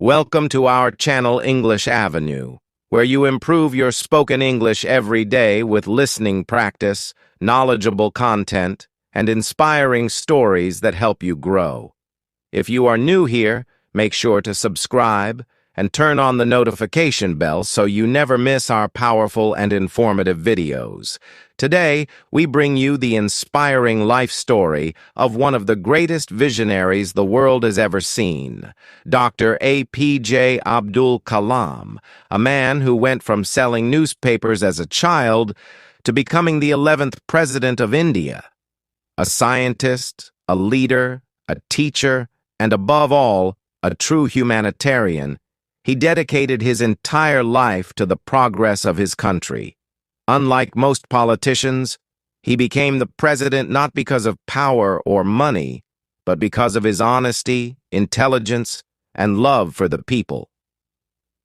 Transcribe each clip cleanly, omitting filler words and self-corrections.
Welcome to our channel English Avenue, where you improve your spoken English every day with listening practice, knowledgeable content, and inspiring stories that help you grow. If you are new here, make sure to subscribe and turn on the notification bell so you never miss our powerful and informative videos. Today, we bring you the inspiring life story of one of the greatest visionaries the world has ever seen, Dr. APJ Abdul Kalam, a man who went from selling newspapers as a child to becoming the 11th President of India. A scientist, a leader, a teacher, and above all, a true humanitarian, he dedicated his entire life to the progress of his country. Unlike most politicians, he became the president not because of power or money, but because of his honesty, intelligence, and love for the people.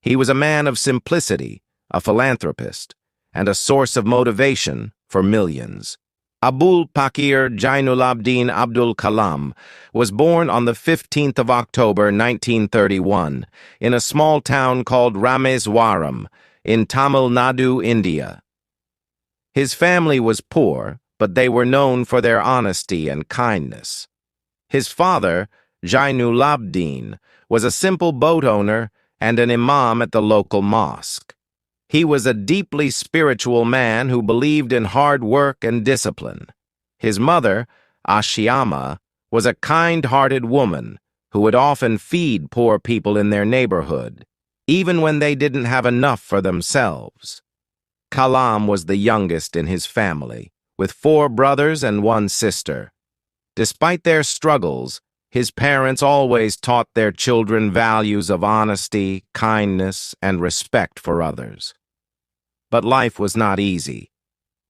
He was a man of simplicity, a philanthropist, and a source of motivation for millions. Abul Pakir Jainulabdin Abdul Kalam was born on the 15th of October 1931 in a small town called Rameswaram in Tamil Nadu, India. His family was poor, but they were known for their honesty and kindness. His father, Jainulabdin, was a simple boat owner and an imam at the local mosque. He was a deeply spiritual man who believed in hard work and discipline. His mother, Ashiama, was a kind-hearted woman who would often feed poor people in their neighborhood, even when they didn't have enough for themselves. Kalam was the youngest in his family, with 4 brothers and 1 sister. Despite their struggles, his parents always taught their children values of honesty, kindness, and respect for others. But life was not easy.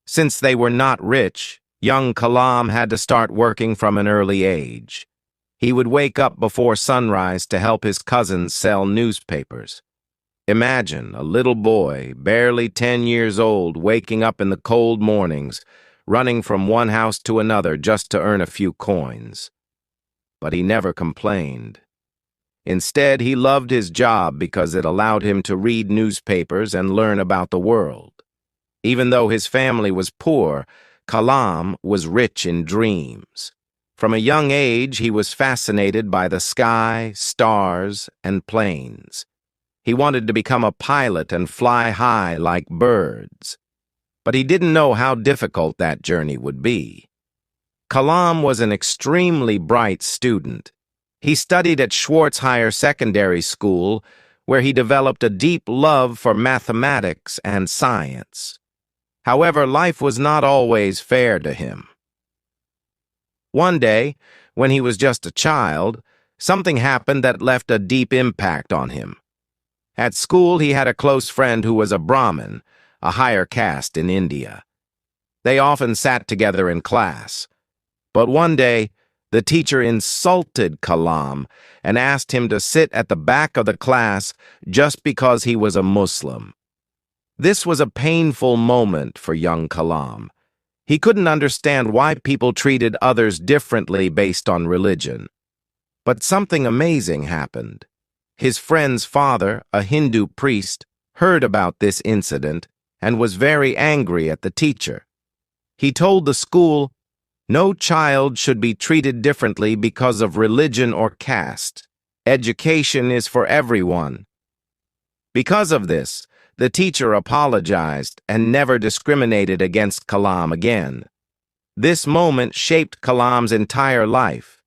Since they were not rich, young Kalam had to start working from an early age. He would wake up before sunrise to help his cousins sell newspapers. Imagine a little boy, barely 10 years old, waking up in the cold mornings, running from one house to another just to earn a few coins. But he never complained. Instead, he loved his job because it allowed him to read newspapers and learn about the world. Even though his family was poor, Kalam was rich in dreams. From a young age, he was fascinated by the sky, stars, and planes. He wanted to become a pilot and fly high like birds. But he didn't know how difficult that journey would be. Kalam was an extremely bright student. He studied at Schwartz Higher Secondary School, where he developed a deep love for mathematics and science. However, life was not always fair to him. One day, when he was just a child, something happened that left a deep impact on him. At school, he had a close friend who was a Brahmin, a higher caste in India. They often sat together in class. But one day, the teacher insulted Kalam and asked him to sit at the back of the class just because he was a Muslim. This was a painful moment for young Kalam. He couldn't understand why people treated others differently based on religion. But something amazing happened. His friend's father, a Hindu priest, heard about this incident and was very angry at the teacher. He told the school, "No child should be treated differently because of religion or caste. Education is for everyone." Because of this, the teacher apologized and never discriminated against Kalam again. This moment shaped Kalam's entire life.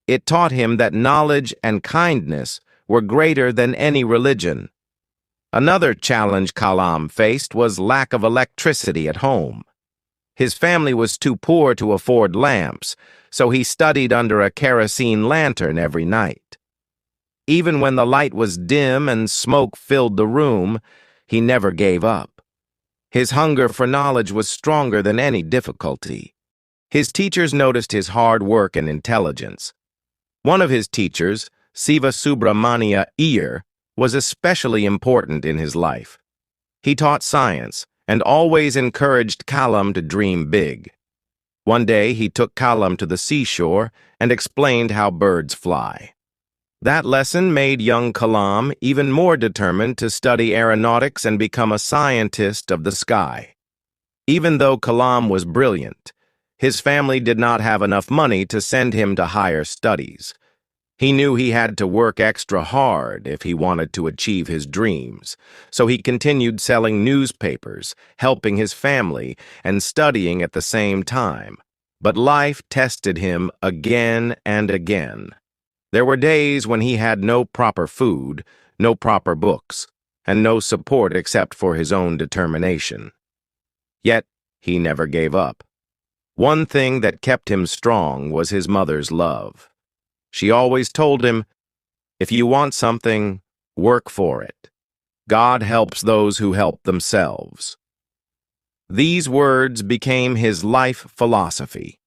It taught him that knowledge and kindness were greater than any religion. Another challenge Kalam faced was lack of electricity at home. His family was too poor to afford lamps, so he studied under a kerosene lantern every night. Even when the light was dim and smoke filled the room, he never gave up. His hunger for knowledge was stronger than any difficulty. His teachers noticed his hard work and intelligence. One of his teachers, Siva Subramania Iyer, was especially important in his life. He taught science and always encouraged Kalam to dream big. One day, he took Kalam to the seashore and explained how birds fly. That lesson made young Kalam even more determined to study aeronautics and become a scientist of the sky. Even though Kalam was brilliant, his family did not have enough money to send him to higher studies. He knew he had to work extra hard if he wanted to achieve his dreams, so he continued selling newspapers, helping his family, and studying at the same time. But life tested him again and again. There were days when he had no proper food, no proper books, and no support except for his own determination. Yet, he never gave up. One thing that kept him strong was his mother's love. She always told him, "If you want something, work for it. God helps those who help themselves." These words became his life philosophy.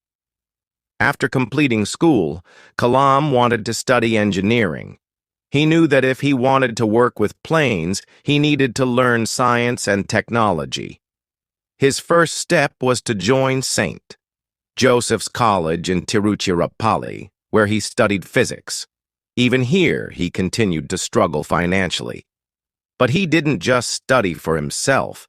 After completing school, Kalam wanted to study engineering. He knew that if he wanted to work with planes, he needed to learn science and technology. His first step was to join St. Joseph's College in Tiruchirappalli, where he studied physics. Even here, he continued to struggle financially. But he didn't just study for himself.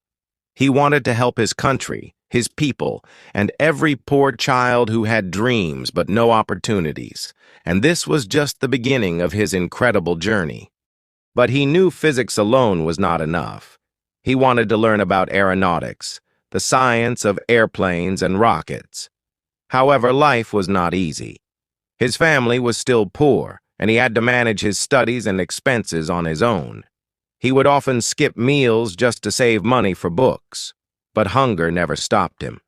He wanted to help his country, his people, and every poor child who had dreams but no opportunities. And this was just the beginning of his incredible journey. But he knew physics alone was not enough. He wanted to learn about aeronautics, the science of airplanes and rockets. However, life was not easy. His family was still poor, and he had to manage his studies and expenses on his own. He would often skip meals just to save money for books, but hunger never stopped him.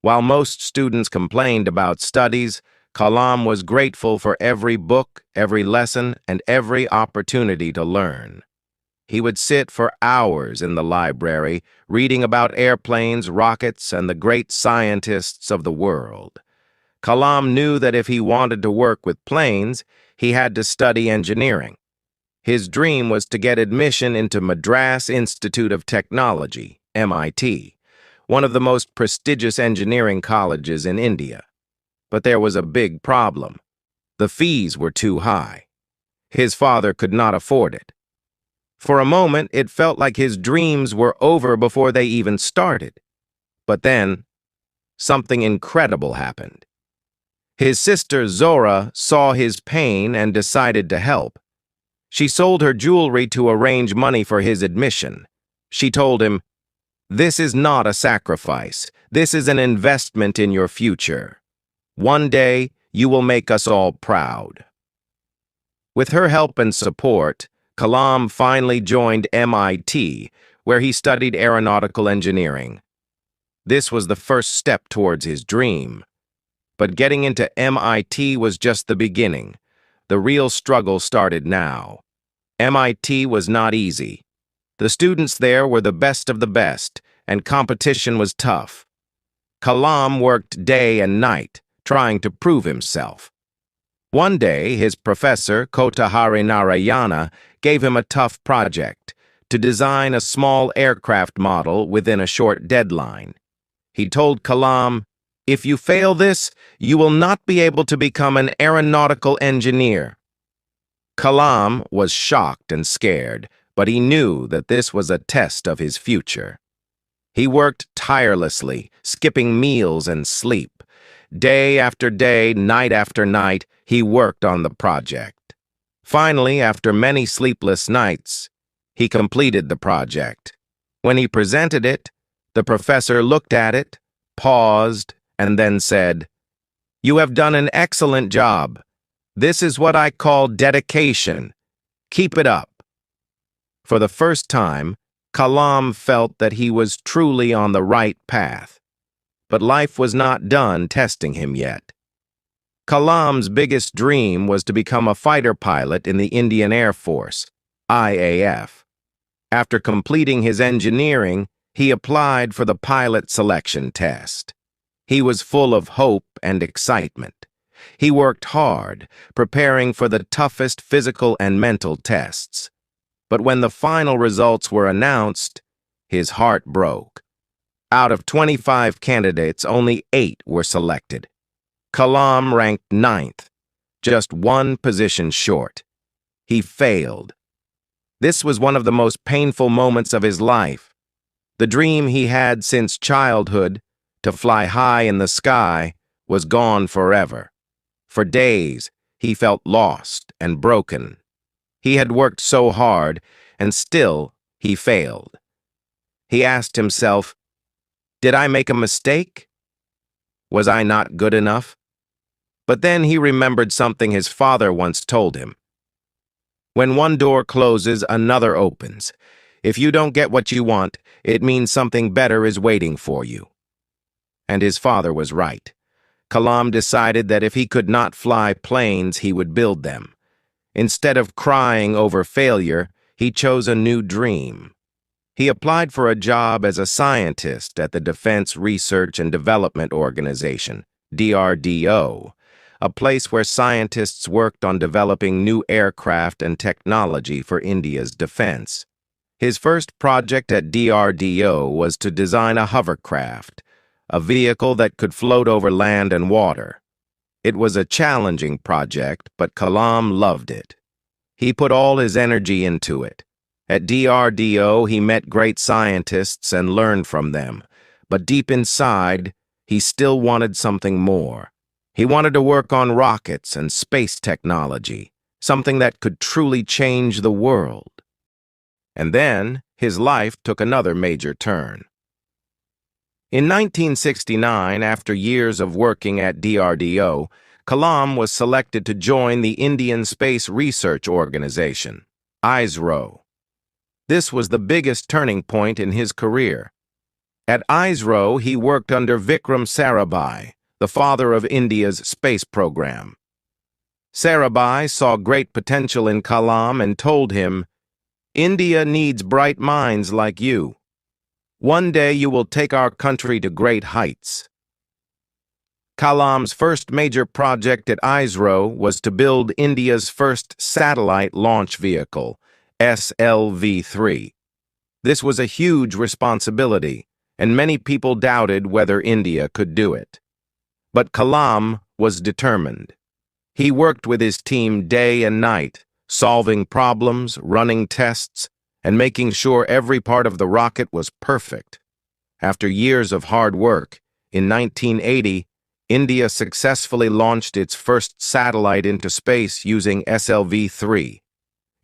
While most students complained about studies, Kalam was grateful for every book, every lesson, and every opportunity to learn. He would sit for hours in the library, reading about airplanes, rockets, and the great scientists of the world. Kalam knew that if he wanted to work with planes, he had to study engineering. His dream was to get admission into Madras Institute of Technology, MIT, one of the most prestigious engineering colleges in India. But there was a big problem. The fees were too high. His father could not afford it. For a moment, it felt like his dreams were over before they even started. But then, something incredible happened. His sister Zora saw his pain and decided to help. She sold her jewelry to arrange money for his admission. She told him, "This is not a sacrifice. This is an investment in your future. One day, you will make us all proud." With her help and support, Kalam finally joined MIT, where he studied aeronautical engineering. This was the first step towards his dream. But getting into MIT was just the beginning. The real struggle started now. MIT was not easy. The students there were the best of the best, and competition was tough. Kalam worked day and night, trying to prove himself. One day, his professor, Kotahari Narayana, gave him a tough project to design a small aircraft model within a short deadline. He told Kalam, "If you fail this, you will not be able to become an aeronautical engineer." Kalam was shocked and scared, but he knew that this was a test of his future. He worked tirelessly, skipping meals and sleep. Day after day, night after night, he worked on the project. Finally, after many sleepless nights, he completed the project. When he presented it, the professor looked at it, paused, and then said, "You have done an excellent job. This is what I call dedication. Keep it up." For the first time, Kalam felt that he was truly on the right path. But life was not done testing him yet. Kalam's biggest dream was to become a fighter pilot in the Indian Air Force, IAF. After completing his engineering, he applied for the pilot selection test. He was full of hope and excitement. He worked hard, preparing for the toughest physical and mental tests. But when the final results were announced, his heart broke. Out of 25 candidates, only 8 were selected. Kalam ranked 9th, just one position short. he failed. This was one of the most painful moments of his life. The dream he had since childhood, to fly high in the sky, was gone forever. For days, he felt lost and broken. He had worked so hard, and still he failed. He asked himself, "Did I make a mistake? Was I not good enough?" But then he remembered something his father once told him. When one door closes, another opens. If you don't get what you want, it means something better is waiting for you. And his father was right. Kalam decided that if he could not fly planes, he would build them. Instead of crying over failure, he chose a new dream. He applied for a job as a scientist at the Defense Research and Development Organization, DRDO, a place where scientists worked on developing new aircraft and technology for India's defense. His first project at DRDO was to design a hovercraft, a vehicle that could float over land and water. It was a challenging project, but Kalam loved it. He put all his energy into it. At DRDO, he met great scientists and learned from them, but deep inside, he still wanted something more. He wanted to work on rockets and space technology, something that could truly change the world. And then, his life took another major turn. In 1969, after years of working at DRDO, Kalam was selected to join the Indian Space Research Organization, ISRO. This was the biggest turning point in his career. At ISRO, he worked under Vikram Sarabhai, the father of India's space program. Sarabhai saw great potential in Kalam and told him, "India needs bright minds like you. One day you will take our country to great heights." Kalam's first major project at ISRO was to build India's first satellite launch vehicle, SLV-3. This was a huge responsibility, and many people doubted whether India could do it. But Kalam was determined. He worked with his team day and night, solving problems, running tests, and making sure every part of the rocket was perfect. After years of hard work, in 1980, India successfully launched its first satellite into space using SLV-3.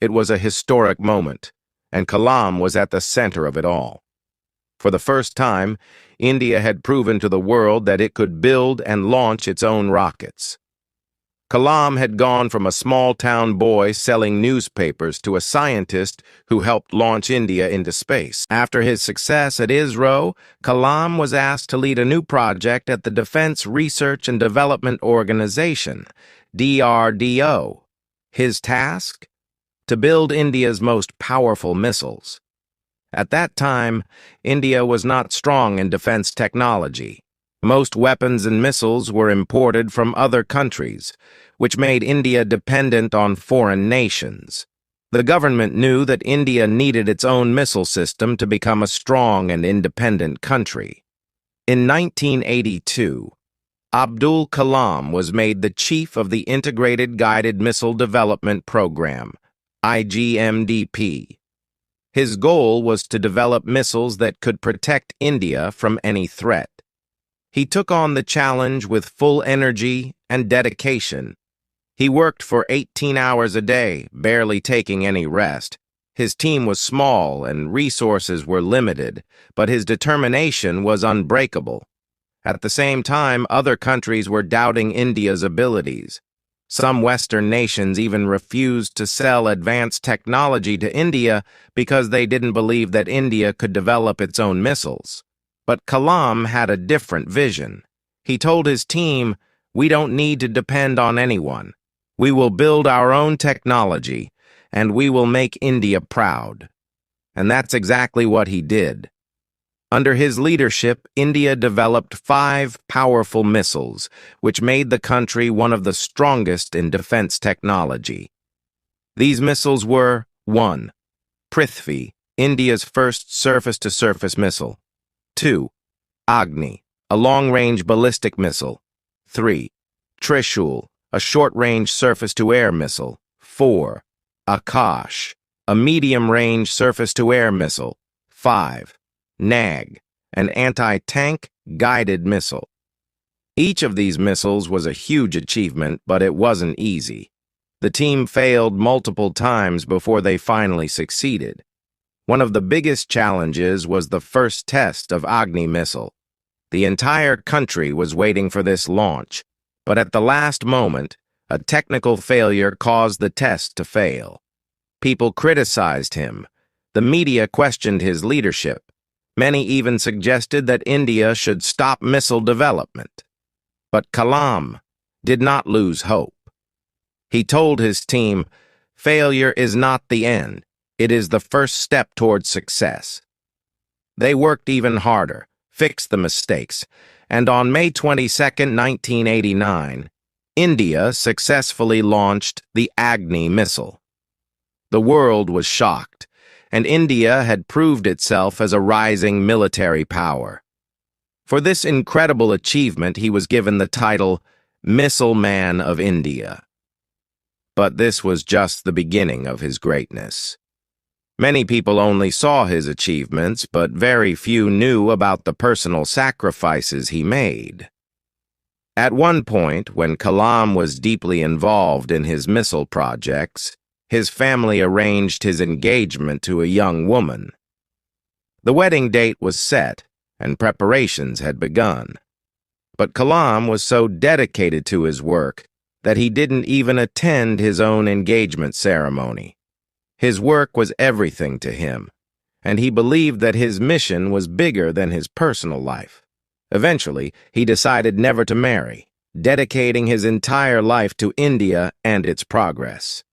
It was a historic moment, and Kalam was at the center of it all. For the first time, India had proven to the world that it could build and launch its own rockets. Kalam had gone from a small-town boy selling newspapers to a scientist who helped launch India into space. After his success at ISRO, Kalam was asked to lead a new project at the Defense Research and Development Organization, DRDO. His task? To build India's most powerful missiles. At that time, India was not strong in defense technology. Most weapons and missiles were imported from other countries, which made India dependent on foreign nations. The government knew that India needed its own missile system to become a strong and independent country. In 1982, Abdul Kalam was made the chief of the Integrated Guided Missile Development Program, IGMDP. His goal was to develop missiles that could protect India from any threat. He took on the challenge with full energy and dedication. He worked for 18 hours a day, barely taking any rest. His team was small and resources were limited, but his determination was unbreakable. At the same time, other countries were doubting India's abilities. Some Western nations even refused to sell advanced technology to India because they didn't believe that India could develop its own missiles. But Kalam had a different vision. He told his team, "We don't need to depend on anyone. We will build our own technology, and we will make India proud." And that's exactly what he did. Under his leadership, India developed 5 powerful missiles, which made the country one of the strongest in defense technology. These missiles were 1. Prithvi, India's first surface-to-surface missile. 2. Agni, a long-range ballistic missile. 3. Trishul, a short-range surface-to-air missile. 4. Akash, a medium-range surface-to-air missile. 5. Nag, an anti-tank guided missile. Each of these missiles was a huge achievement, but it wasn't easy. The team failed multiple times before they finally succeeded. One of the biggest challenges was the first test of Agni missile. The entire country was waiting for this launch, but at the last moment, a technical failure caused the test to fail. People criticized him. The media questioned his leadership. Many even suggested that India should stop missile development. But Kalam did not lose hope. He told his team, "Failure is not the end. It is the first step towards success." They worked even harder, fixed the mistakes, and on May 22, 1989, India successfully launched the Agni missile. The world was shocked, and India had proved itself as a rising military power. For this incredible achievement, he was given the title Missile Man of India. But this was just the beginning of his greatness. Many people only saw his achievements, but very few knew about the personal sacrifices he made. At one point, when Kalam was deeply involved in his missile projects, his family arranged his engagement to a young woman. The wedding date was set, and preparations had begun. But Kalam was so dedicated to his work that he didn't even attend his own engagement ceremony. His work was everything to him, and he believed that his mission was bigger than his personal life. Eventually, he decided never to marry, dedicating his entire life to India and its progress.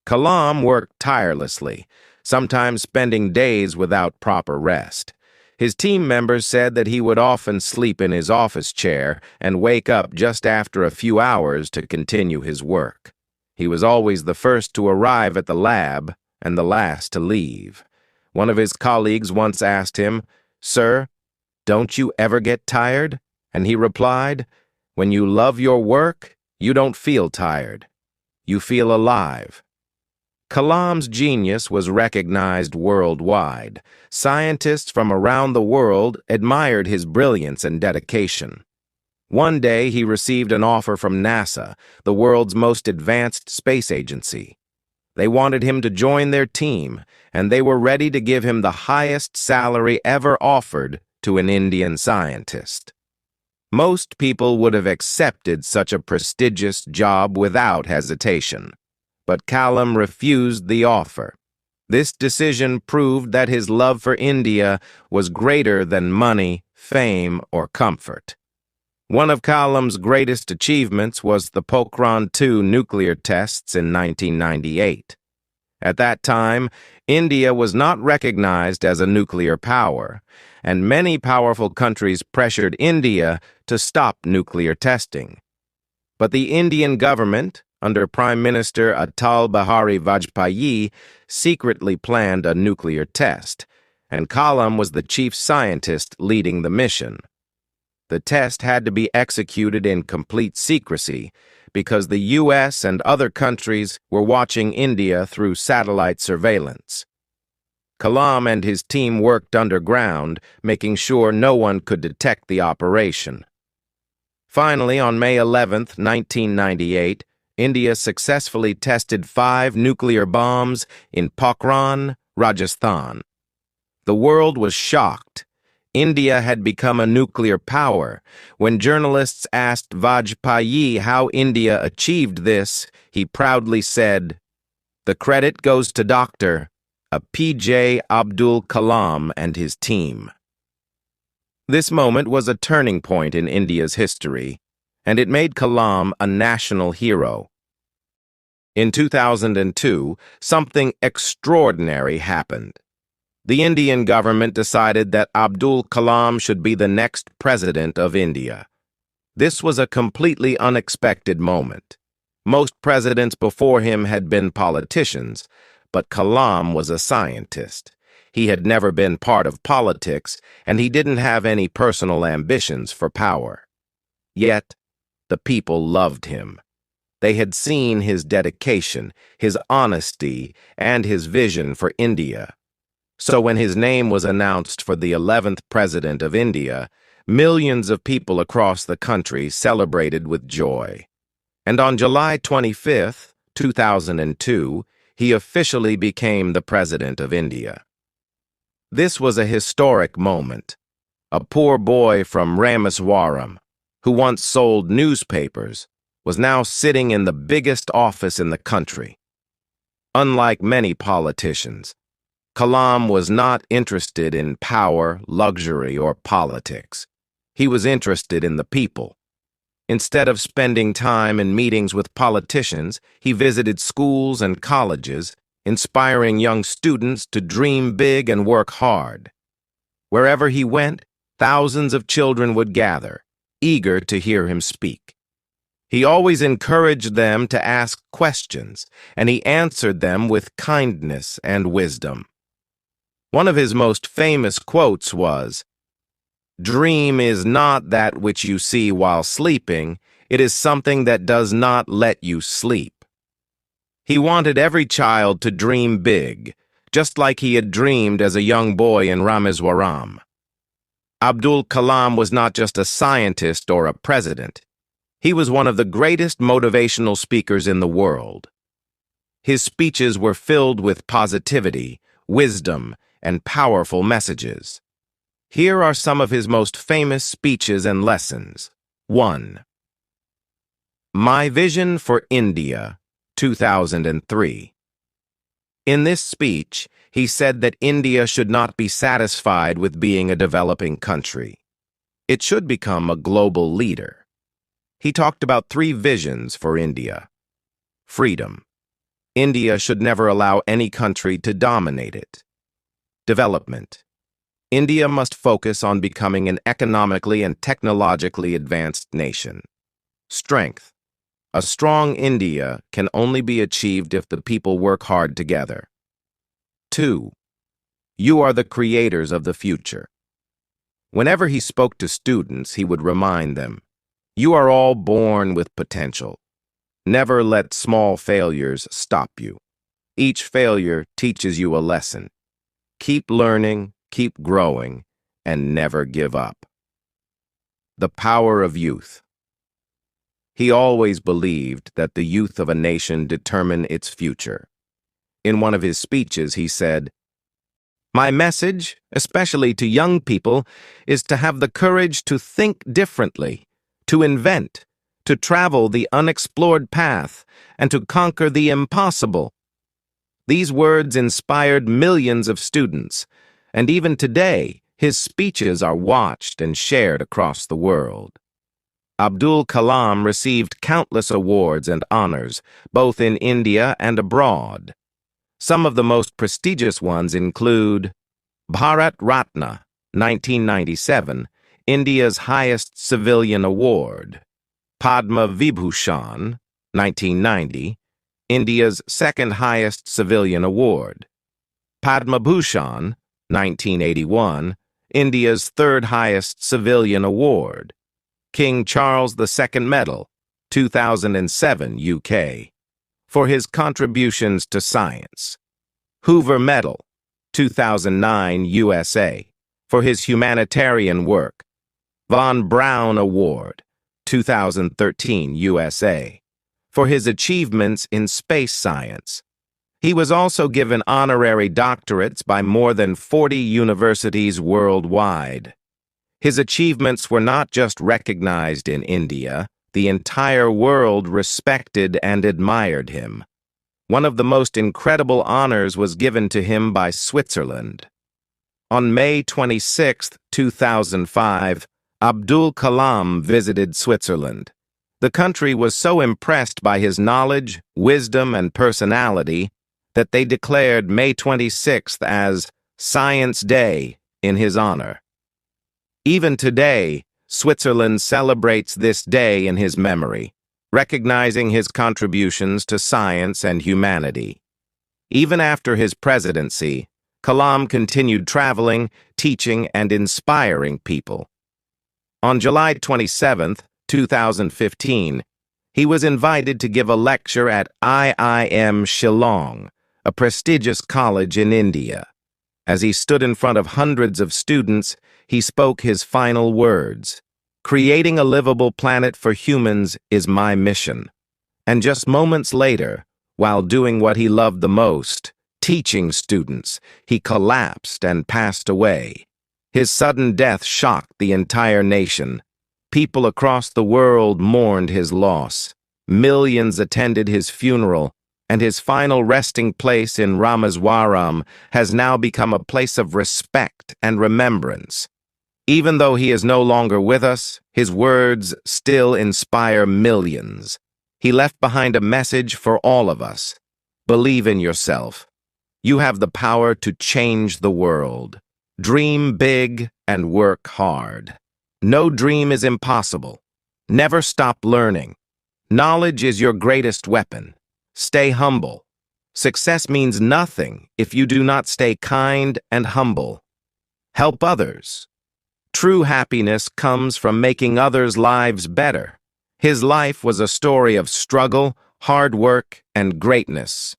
Kalam worked tirelessly, sometimes spending days without proper rest. His team members said that he would often sleep in his office chair and wake up just after a few hours to continue his work. He was always the first to arrive at the lab and the last to leave. One of his colleagues once asked him, "Sir, don't you ever get tired?" And he replied, "When you love your work, you don't feel tired. You feel alive." Kalam's genius was recognized worldwide. Scientists from around the world admired his brilliance and dedication. One day, he received an offer from NASA, the world's most advanced space agency. They wanted him to join their team, and they were ready to give him the highest salary ever offered to an Indian scientist. Most people would have accepted such a prestigious job without hesitation. But Kalam refused the offer. This decision proved that his love for India was greater than money, fame, or comfort. One of Kalam's greatest achievements was the Pokhran-2 nuclear tests in 1998. At that time, India was not recognized as a nuclear power, and many powerful countries pressured India to stop nuclear testing. But the Indian government, under Prime Minister Atal Bihari Vajpayee, secretly planned a nuclear test, and Kalam was the chief scientist leading the mission. The test had to be executed in complete secrecy because the U.S. and other countries were watching India through satellite surveillance. Kalam and his team worked underground, making sure no one could detect the operation. Finally, on May 11, 1998, India successfully tested 5 nuclear bombs in Pokhran, Rajasthan. The world was shocked. India had become a nuclear power. When journalists asked Vajpayee how India achieved this, he proudly said, "The credit goes to Dr. APJ Abdul Kalam and his team." This moment was a turning point in India's history, and it made Kalam a national hero. In 2002, something extraordinary happened. The Indian government decided that Abdul Kalam should be the next president of India. This was a completely unexpected moment. Most presidents before him had been politicians, but Kalam was a scientist. He had never been part of politics, and he didn't have any personal ambitions for power. Yet, the people loved him. They had seen his dedication, his honesty, and his vision for India. So when his name was announced for the 11th President of India, millions of people across the country celebrated with joy. And on July 25th, 2002, he officially became the President of India. This was a historic moment. A poor boy from Rameswaram, who once sold newspapers, was now sitting in the biggest office in the country. Unlike many politicians, Kalam was not interested in power, luxury, or politics. He was interested in the people. Instead of spending time in meetings with politicians, he visited schools and colleges, inspiring young students to dream big and work hard. Wherever he went, thousands of children would gather, eager to hear him speak. He always encouraged them to ask questions, and he answered them with kindness and wisdom. One of his most famous quotes was, "Dream is not that which you see while sleeping, it is something that does not let you sleep." He wanted every child to dream big, just like he had dreamed as a young boy in Rameswaram. Abdul Kalam was not just a scientist or a president. He was one of the greatest motivational speakers in the world. His speeches were filled with positivity, wisdom, and powerful messages. Here are some of his most famous speeches and lessons. 1. My Vision for India, 2003. In this speech, he said that India should not be satisfied with being a developing country. It should become a global leader. He talked about 3 visions for India. Freedom. India should never allow any country to dominate it. Development. India must focus on becoming an economically and technologically advanced nation. Strength. A strong India can only be achieved if the people work hard together. 2. You are the creators of the future. Whenever he spoke to students, he would remind them, you are all born with potential. Never let small failures stop you. Each failure teaches you a lesson. Keep learning, keep growing, and never give up. The power of youth. He always believed that the youth of a nation determine its future. In one of his speeches, he said, "My message, especially to young people, is to have the courage to think differently, to invent, to travel the unexplored path, and to conquer the impossible." These words inspired millions of students, and even today, his speeches are watched and shared across the world. Abdul Kalam received countless awards and honors, both in India and abroad. Some of the most prestigious ones include Bharat Ratna, 1997, India's highest civilian award; Padma Vibhushan, 1990, India's second highest civilian award; Padma Bhushan, 1981, India's third highest civilian award; King Charles II Medal, 2007 UK, for his contributions to science; Hoover Medal, 2009 USA, for his humanitarian work; Von Braun Award, 2013 USA, for his achievements in space science. He was also given honorary doctorates by more than 40 universities worldwide. His achievements were not just recognized in India, the entire world respected and admired him. One of the most incredible honors was given to him by Switzerland. On May 26, 2005, Abdul Kalam visited Switzerland. The country was so impressed by his knowledge, wisdom, and personality that they declared May 26th as Science Day in his honor. Even today, Switzerland celebrates this day in his memory, recognizing his contributions to science and humanity. Even after his presidency, Kalam continued traveling, teaching, and inspiring people. On July 27, 2015, He was invited to give a lecture at IIM Shillong, a prestigious college in India. As he stood in front of hundreds of students, he spoke his final words. "Creating a livable planet for humans is my mission." And just moments later, while doing what he loved the most, teaching students, he collapsed and passed away. His sudden death shocked the entire nation. People across the world mourned his loss. Millions attended his funeral, and his final resting place in Rameswaram has now become a place of respect and remembrance. Even though he is no longer with us, his words still inspire millions. He left behind a message for all of us. Believe in yourself. You have the power to change the world. Dream big and work hard. No dream is impossible. Never stop learning. Knowledge is your greatest weapon. Stay humble. Success means nothing if you do not stay kind and humble. Help others. True happiness comes from making others' lives better. His life was a story of struggle, hard work, and greatness.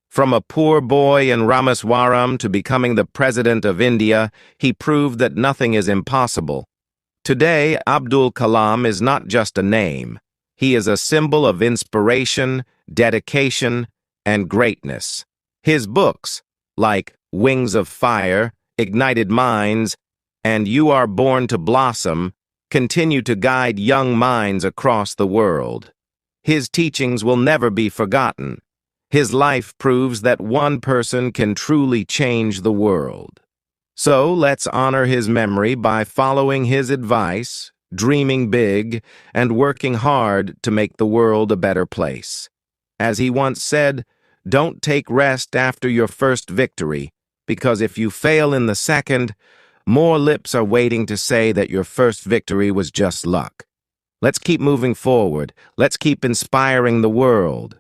From a poor boy in Rameswaram to becoming the President of India, he proved that nothing is impossible. Today, Abdul Kalam is not just a name. He is a symbol of inspiration, dedication, and greatness. His books, like Wings of Fire, Ignited Minds, and You Are Born to Blossom, continue to guide young minds across the world. His teachings will never be forgotten. His life proves that one person can truly change the world. So let's honor his memory by following his advice, dreaming big, and working hard to make the world a better place. As he once said, "Don't take rest after your first victory, because if you fail in the second, more lips are waiting to say that your first victory was just luck." Let's keep moving forward. Let's keep inspiring the world.